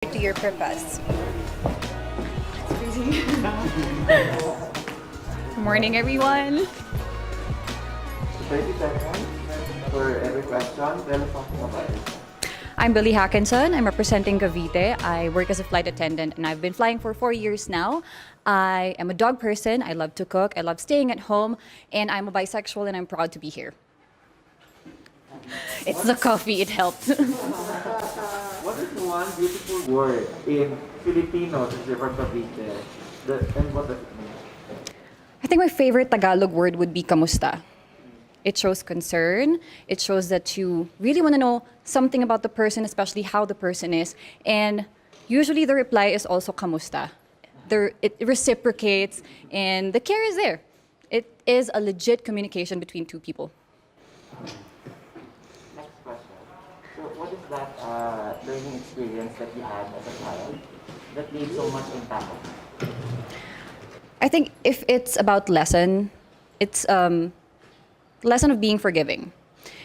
to your purpose. Good morning, everyone. 30 seconds for every question. Tell us something about it. I'm Kimberly Hakenson. I'm representing Cavite. I work as a flight attendant and I've been flying for 4 years now. I am a dog person. I love to cook. I love staying at home. And I'm a bisexual and I'm proud to be here. It's the coffee, it helped. What is one beautiful word in Filipino since you're from Cavite? And what does it mean? I think my favorite Tagalog word would be kamusta. It shows concern. It shows that you really want to know something about the person, especially how the person is. And usually the reply is also kamusta. It reciprocates and the care is there. It is a legit communication between two people. Next question. So what is that learning experience that you had as a child that made so much impact? I think if it's about lesson, it's lesson of being forgiving.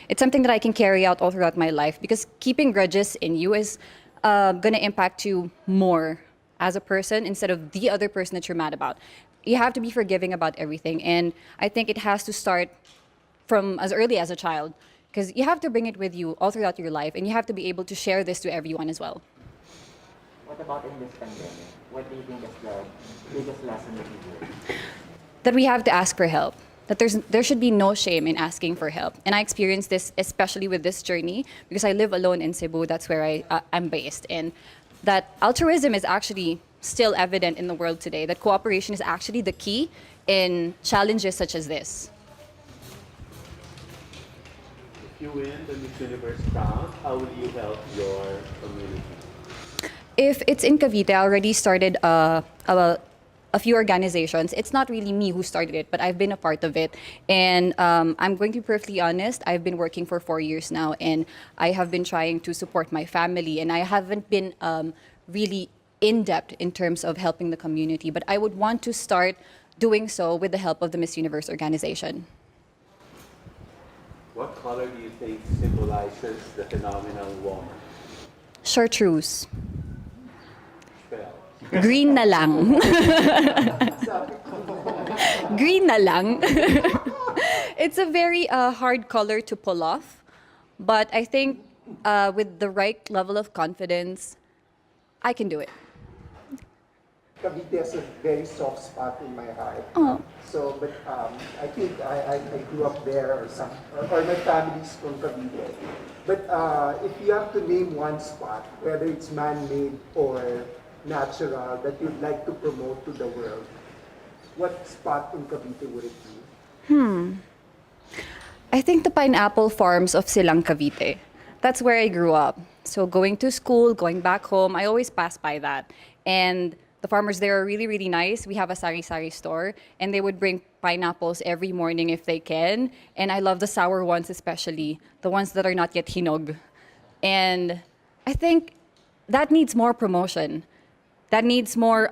It's something that I can carry out all throughout my life because keeping grudges in you is going to impact you more as a person instead of the other person that you're mad about. You have to be forgiving about everything. And I think it has to start from as early as a child because you have to bring it with you all throughout your life and you have to be able to share this to everyone as well. What about in this pandemic? What do you think is the biggest lesson that you learned? That we have to ask for help. That there should be no shame in asking for help. And I experienced this especially with this journey because I live alone in Cebu. That's where I'm based. And that altruism is actually still evident in the world today. That cooperation is actually the key in challenges such as this. If you win the Miss Universe crown, how will you help your community? If it's in Cavite, I already started a few organizations. It's not really me who started it, but I've been a part of it. And I'm going to be perfectly honest, I've been working for 4 years now, and I have been trying to support my family, and I haven't been really in-depth in terms of helping the community, but I would want to start doing so with the help of the Miss Universe organization. What color do you think symbolizes the phenomenal woman? Chartreuse. Spell. Green na lang. Green na lang. It's a very hard color to pull off, but I think with the right level of confidence, I can do it. Cavite has a very soft spot in my heart. Oh. So, but I think I grew up there or my family's from Cavite. But if you have to name one spot, whether it's man-made or natural, that you'd like to promote to the world, what spot in Cavite would it be? I think the pineapple farms of Silang Cavite. That's where I grew up. So going to school, going back home, I always pass by that. And the farmers there are really, really nice. We have a sari-sari store, and they would bring pineapples every morning if they can. And I love the sour ones especially, the ones that are not yet hinog. And I think that needs more promotion. That needs more,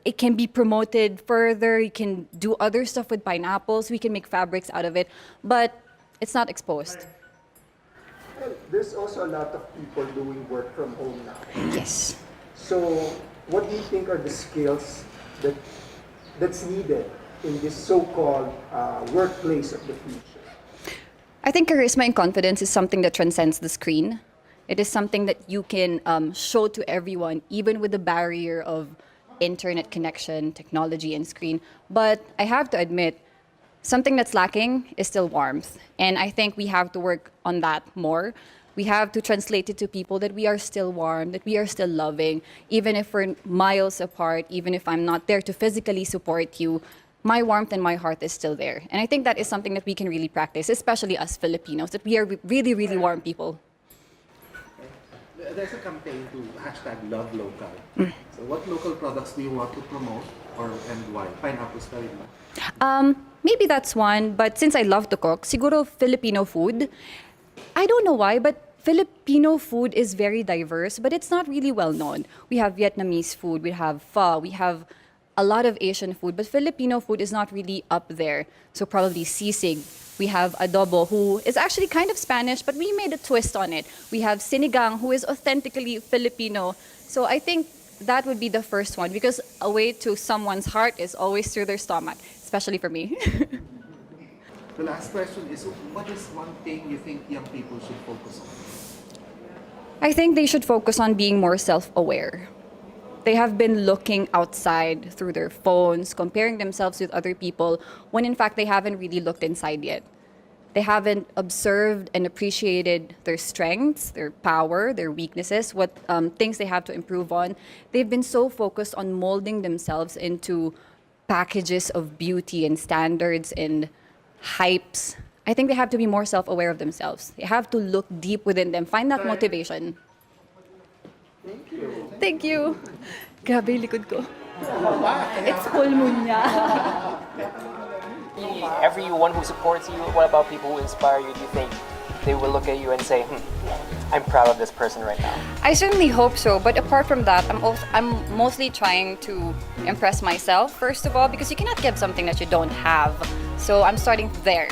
it can be promoted further. You can do other stuff with pineapples. We can make fabrics out of it, but it's not exposed. Well, there's also a lot of people doing work from home now. Yes. So, what do you think are the skills that's needed in this so-called workplace of the future? I think charisma and confidence is something that transcends the screen. It is something that you can show to everyone, even with the barrier of internet connection, technology, and screen. But I have to admit, something that's lacking is still warmth. And I think we have to work on that more. We have to translate it to people that we are still warm, that we are still loving, even if we're miles apart, even if I'm not there to physically support you, my warmth and my heart is still there. And I think that is something that we can really practice, especially us Filipinos, that we are really, really warm people. There's a campaign to #LoveLocal. So what local products do you want to promote and why? Pineapples pa rin ba? Maybe that's one, but since I love to cook, siguro Filipino food. I don't know why, but Filipino food is very diverse, but it's not really well known. We have Vietnamese food, we have pho, we have a lot of Asian food, but Filipino food is not really up there. So probably sisig. We have adobo, who is actually kind of Spanish, but we made a twist on it. We have sinigang, who is authentically Filipino. So I think that would be the first one, because a way to someone's heart is always through their stomach, especially for me. The last question is, what is one thing you think young people should focus on? I think they should focus on being more self-aware. They have been looking outside through their phones, comparing themselves with other people, when in fact they haven't really looked inside yet. They haven't observed and appreciated their strengths, their power, their weaknesses, what things they have to improve on. They've been so focused on molding themselves into packages of beauty and standards and hypes. I think they have to be more self-aware of themselves. They have to look deep within them, find that motivation. Thank you. Thank you. Grabe yung likod ko. It's pulmonya. Everyone who supports you, what about people who inspire you? Do you think they will look at you and say, I'm proud of this person right now? I certainly hope so, but apart from that, I'm mostly trying to impress myself, first of all, because you cannot give something that you don't have. So I'm starting there.